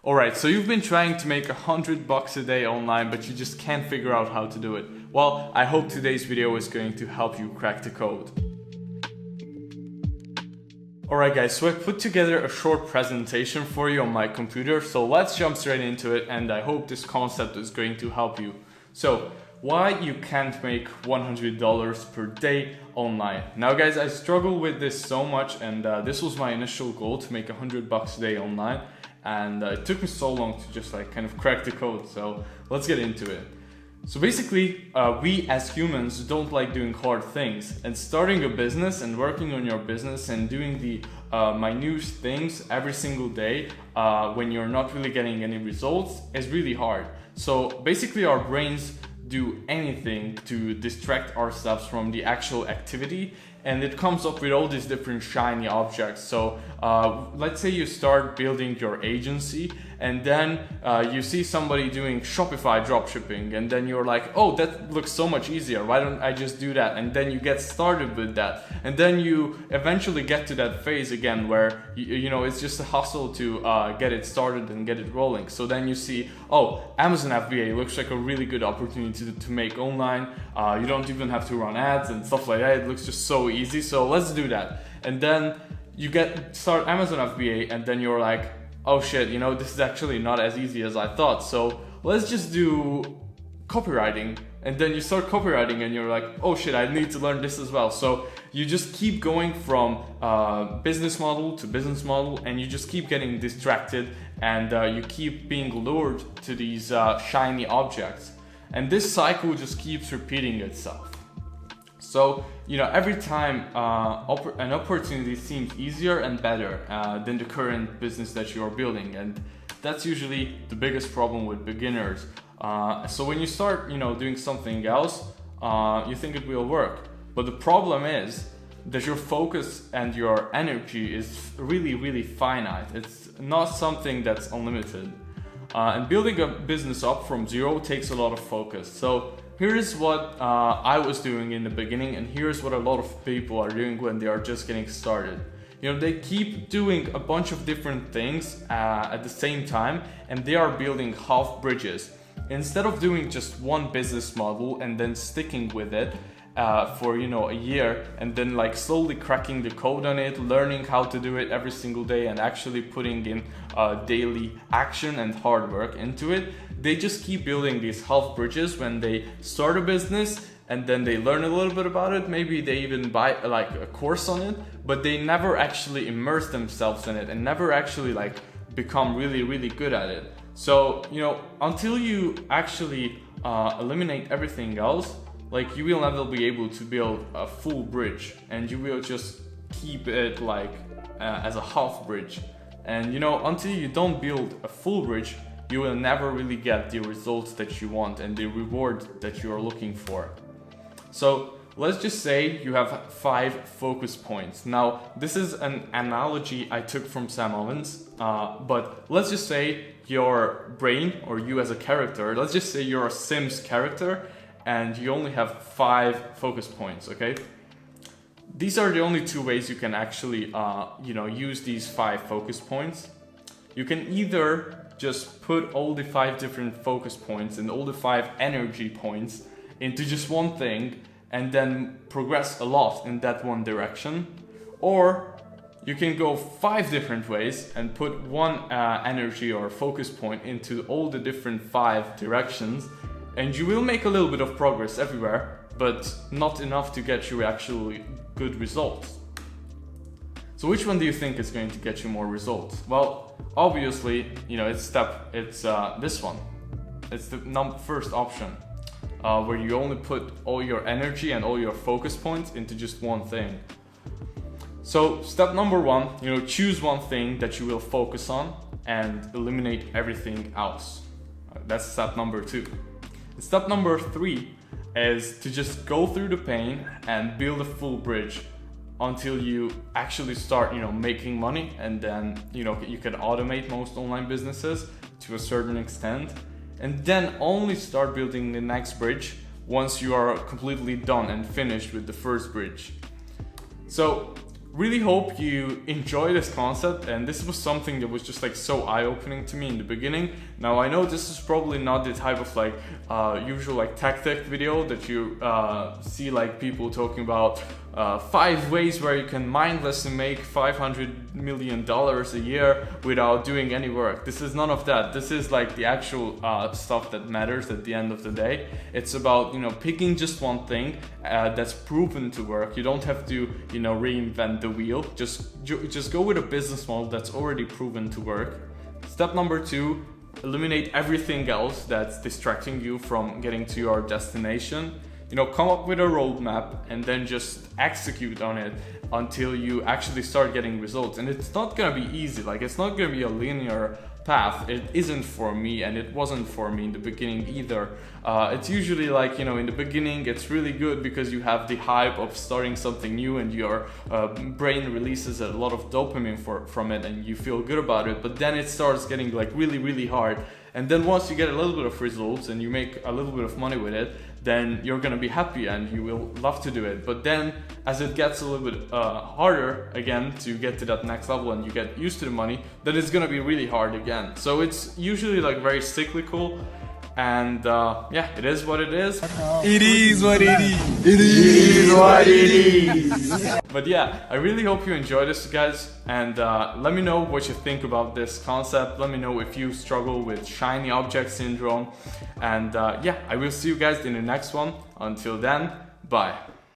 Alright, so you've been trying to make $100 a day online, but you just can't figure out how to do it. Well, I hope today's video is going to help you crack the code. Alright guys, so I put together a short presentation for you on my computer, so let's jump straight into it, and I hope this concept is going to help you. So, why you can't make $100 per day online. Now guys, I struggle with this so much, and this was my initial goal, to make $100 a day online. And it took me so long to just kind of crack the code, so let's get into it. So basically, we as humans don't like doing hard things, and starting a business and working on your business and doing the minute things every single day when you're not really getting any results is really hard. So basically our brains do anything to distract ourselves from the actual activity, and it comes up with all these different shiny objects. So let's say you start building your agency, and then you see somebody doing Shopify dropshipping, and then you're like, oh, that looks so much easier, why don't I just do that? And then you get started with that, and then you eventually get to that phase again where you know it's just a hustle to get it started and get it rolling. So then you see, oh, Amazon FBA looks like a really good opportunity to make online. You don't even have to run ads and stuff like that. It looks just so easy, so let's do that. And then you start Amazon FBA, and then you're like, oh shit, you know, this is actually not as easy as I thought, so let's just do copywriting. And then you start copywriting and you're like, oh shit, I need to learn this as well. So you just keep going from business model to business model, and you just keep getting distracted, and you keep being lured to these shiny objects. And this cycle just keeps repeating itself. So, you know, every time an opportunity seems easier and better than the current business that you're building, and that's usually the biggest problem with beginners. So when you start, you know, doing something else, you think it will work. But the problem is that your focus and your energy is really, really finite. It's not something that's unlimited. And building a business up from zero takes a lot of focus. So here's what I was doing in the beginning, and here's what a lot of people are doing when they are just getting started. You know, they keep doing a bunch of different things at the same time, and they are building half bridges. Instead of doing just one business model and then sticking with it for, you know, a year, and then slowly cracking the code on it, learning how to do it every single day, and actually putting in daily action and hard work into it, they just keep building these half bridges when they start a business, and then they learn a little bit about it. Maybe they even buy a course on it, but they never actually immerse themselves in it and never actually become really, really good at it. So, you know, until you actually eliminate everything else, you will never be able to build a full bridge, and you will just keep it as a half bridge. And you know, until you don't build a full bridge, you will never really get the results that you want and the reward that you are looking for. So let's just say you have 5 focus points. Now, this is an analogy I took from Sam Owens, but let's just say your brain, or you as a character, let's just say you're a Sims character, and you only have 5 focus points, okay? These are the only 2 ways you can actually, you know, use these 5 focus points. You can either just put all the 5 different focus points and all the 5 energy points into just one thing, and then progress a lot in that one direction. Or you can go 5 different ways and put one energy or focus point into all the different 5 directions, and you will make a little bit of progress everywhere, but not enough to get you actually good results. So which one do you think is going to get you more results? Well, obviously, you know, it's this one. It's the first option, where you only put all your energy and all your focus points into just one thing. So step number 1, you know, choose one thing that you will focus on and eliminate everything else. That's step number 2. Step number 3 is to just go through the pain and build a full bridge until you actually start, you know, making money, and then, you know, you can automate most online businesses to a certain extent, and then only start building the next bridge once you are completely done and finished with the first bridge. So really hope you enjoy this concept, and this was something that was just like so eye-opening to me in the beginning. Now I know this is probably not the type of like usual like tech video that you see like people talking about 5 ways where you can mindlessly make $500 million a year without doing any work. This is none of that. This is like the actual stuff that matters at the end of the day. It's about, you know, picking just one thing that's proven to work. You don't have to, you know, reinvent the wheel. Just go with a business model that's already proven to work. Step number 2, eliminate everything else that's distracting you from getting to your destination. You know, come up with a roadmap and then just execute on it until you actually start getting results. And it's not gonna be easy, like it's not gonna be a linear path. It isn't for me, and it wasn't for me in the beginning either. It's usually like, you know, in the beginning it's really good because you have the hype of starting something new and your brain releases a lot of dopamine from it and you feel good about it, but then it starts getting like really hard. And then once you get a little bit of results and you make a little bit of money with it, then you're gonna be happy and you will love to do it. But then as it gets a little bit harder again to get to that next level and you get used to the money, then it's gonna be really hard again. So it's usually like very cyclical, and yeah, it is what it is. It is what it is. It is what it is. But yeah, I really hope you enjoy this, guys, and let me know what you think about this concept. Let me know if you struggle with shiny object syndrome, and yeah, I will see you guys in the next one. Until then, bye.